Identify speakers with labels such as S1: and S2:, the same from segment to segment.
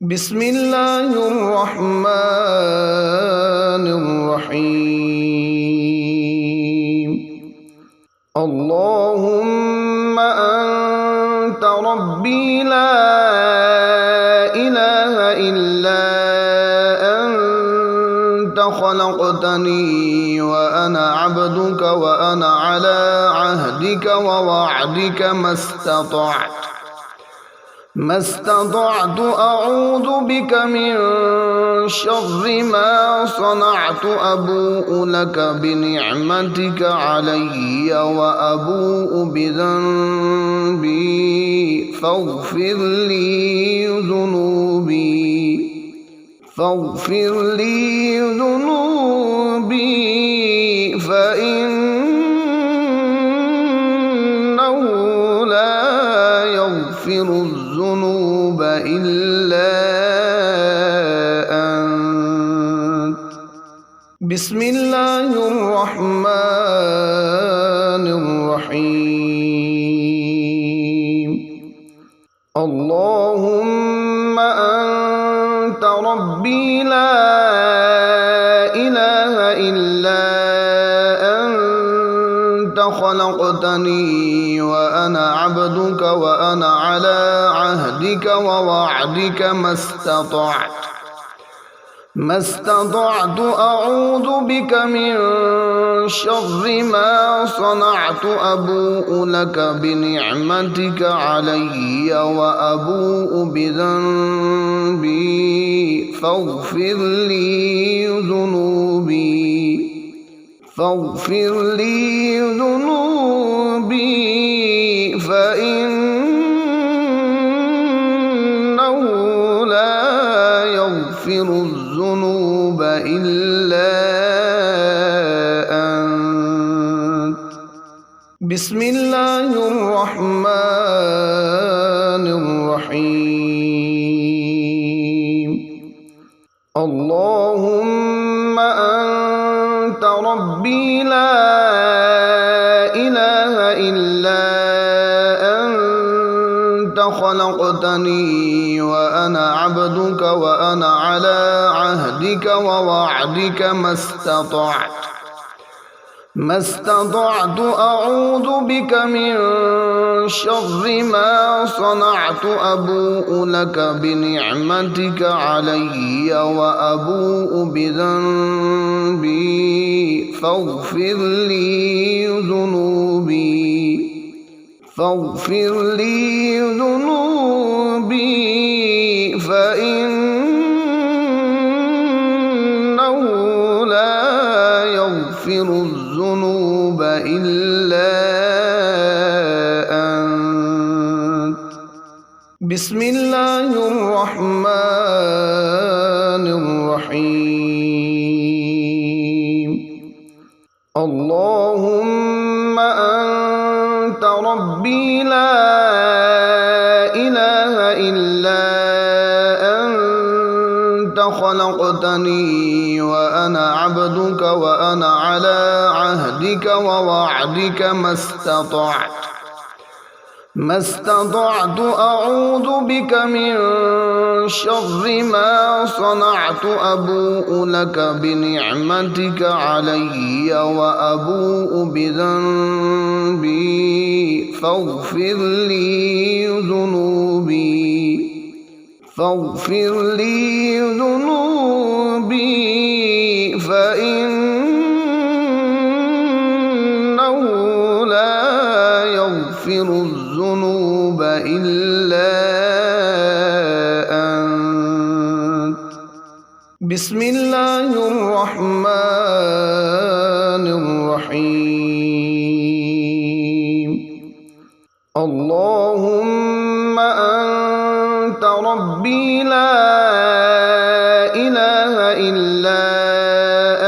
S1: بسم الله الرحمن الرحيم. اللهم أنت ربي لا إله إلا أنت خلقتني وأنا عبدك وأنا على عهدك ووعدك ما استطعت أعوذ بك من شر ما صنعت أبوء لك بنعمتك علي وأبوء بذنبي فاغفر لي ذنوبي فإنه لا يغفر الذنوب إلا أنت. بسم الله الرحمن الرحيم. اللهم أنت ربي لا إله إلا أنت خلقتني وأنا عبدك وأنا على عهدك ووعدك ما استطعت أعوذ بك من شر ما صنعت أبوء لك بنعمتك علي وأبوء بذنبي فاغفر لي ذنوبي فإنه لا يغفر الذنوب إلا أنت. بسم الله الرحمن الرحيم. اللهم أنت ربي لا إله إلا أنت خلقتني وأنا عبدك وأنا على عهدك ووعدك ما استطعت أعوذ بك من شر ما صنعت أبوء لك بنعمتك علي وأبوء بذنبي فاغفر لي ذنوبي فإنه لا يغفر الذنوب إلا أنت. بسم الله الرحمن الرحيم. اللهم أنت ربي لا إله إلا أنت خلقتني وأنا عبدك وأنا على عهدك ووعدك ما استطعت أعوذ بك من شر ما صنعت أبوء لك بنعمتك علي وأبوء بذنبي فاغفر لي ذنوبي فإنه لا يغفر الذنوب إلا أنت. بسم الله الرحمن الرحيم. اللهم أنت ربي لا إله إلا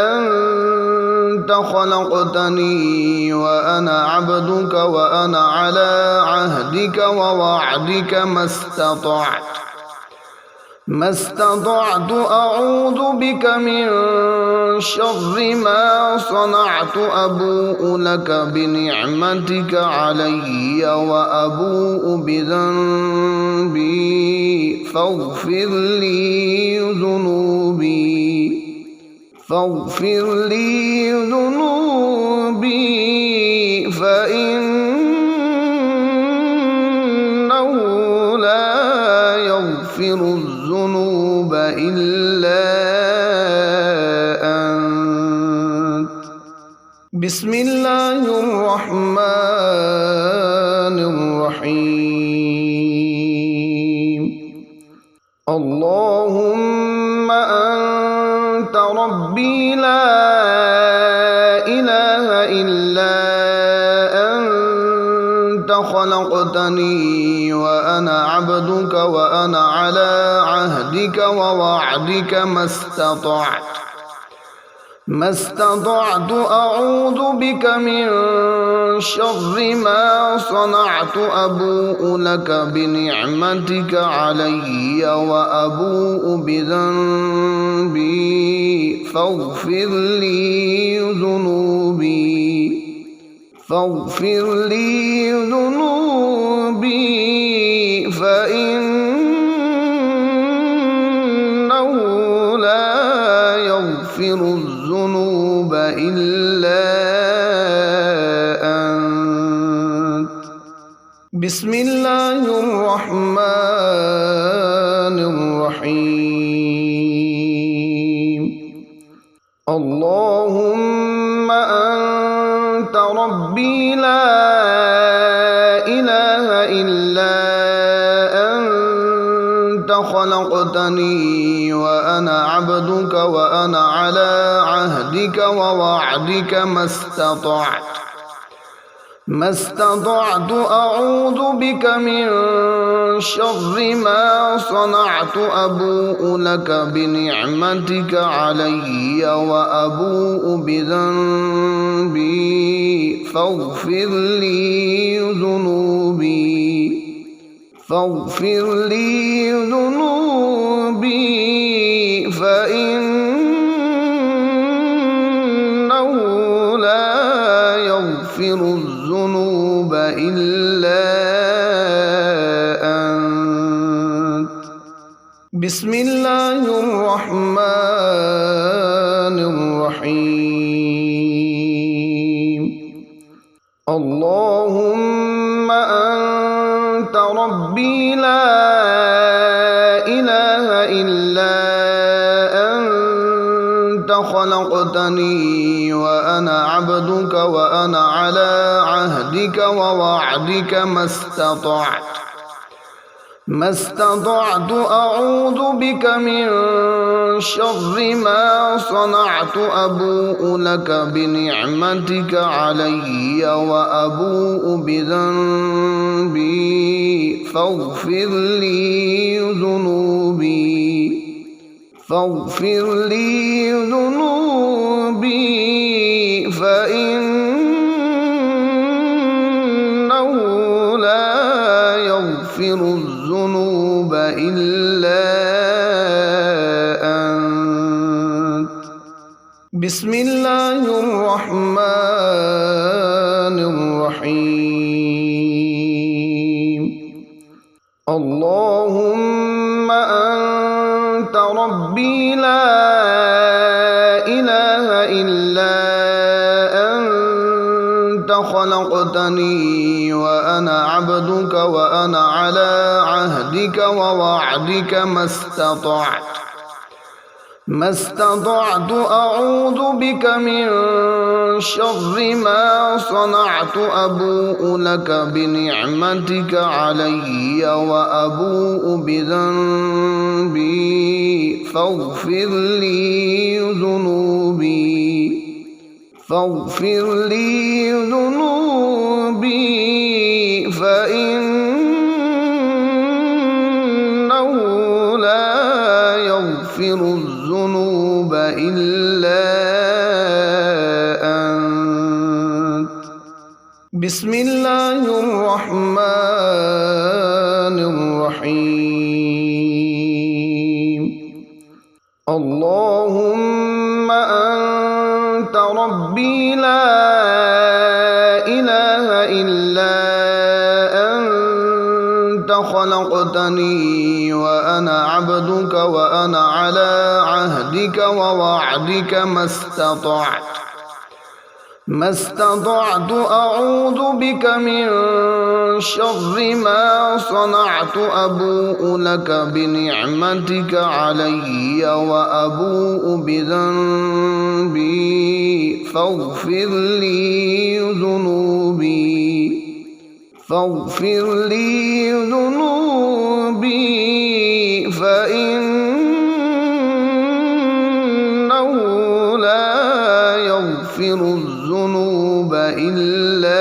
S1: أنت خلقتني وأنا عبدك وأنا على عهدك ووعدك ما ما استطعت أعوذ بك من شر ما صنعت أبوء لك بنعمتك علي وأبوء بذنبي فاغفر لي ذنوبي فإنه لا يغفر الذنوب إلا أنت. بسم الله الرحمن الرحيم. اللهم أنت ربي لا إله إلا أنت خلقتني وأنا عبدك وأنا على عهدك ووعدك ما استطعت أعوذ بك من شر ما صنعت أبوء لك بنعمتك علي وأبوء بذنبي فاغفر لي ذنوبي فإنه لا يغفر الذنوب إلا أنت. بسم الله الرحمن الرحيم. اللهم أنت ربي لا إله إلا أنت خلقتني وأنا عبدك وأنا على عهدك ووعدك ما استطعت أعوذ بك من شر ما صنعت أبوء لك بنعمتك علي وأبوء بذنبي فاغفر لي ذنوبي فإنه لا يغفر الذنوب إلا أنت. بسم الله الرحمن الرحيم. اللهم أنت ربي لا إله إلا أنت خلقتني وأنا عبدك وأنا على عهدك ووعدك ما استطعت أعوذ بك من شر ما صنعت أبوء لك بنعمتك علي وأبوء بذنبي فاغفر لي ذنوبي فإنه لا يغفر الذنوب إلا أنت. بسم الله الرحمن الرحيم. اللهم أنت ربي لا إله إلا أنت خلقتني وأنا عبدك وأنا على عهدك ووعدك ما استطعت أعوذ بك من شر ما صنعت أبوء لك بنعمتك علي وأبوء بذنبي فاغفر لي ذنوبي فإنه لا يغفر الذنوب إلا أنت. بسم الله الرحمن الرحيم. اللهم أنت ربي لا إله إلا أنت خلقتني وأنا عبدك وأنا على عهدك ووعدك ما استطعت أعوذ بك من شر ما صنعت أبوء لك بنعمتك علي وأبوء بذنبي فاغفر لي ذنوبي فإنه لا يغفر الذنوب إلا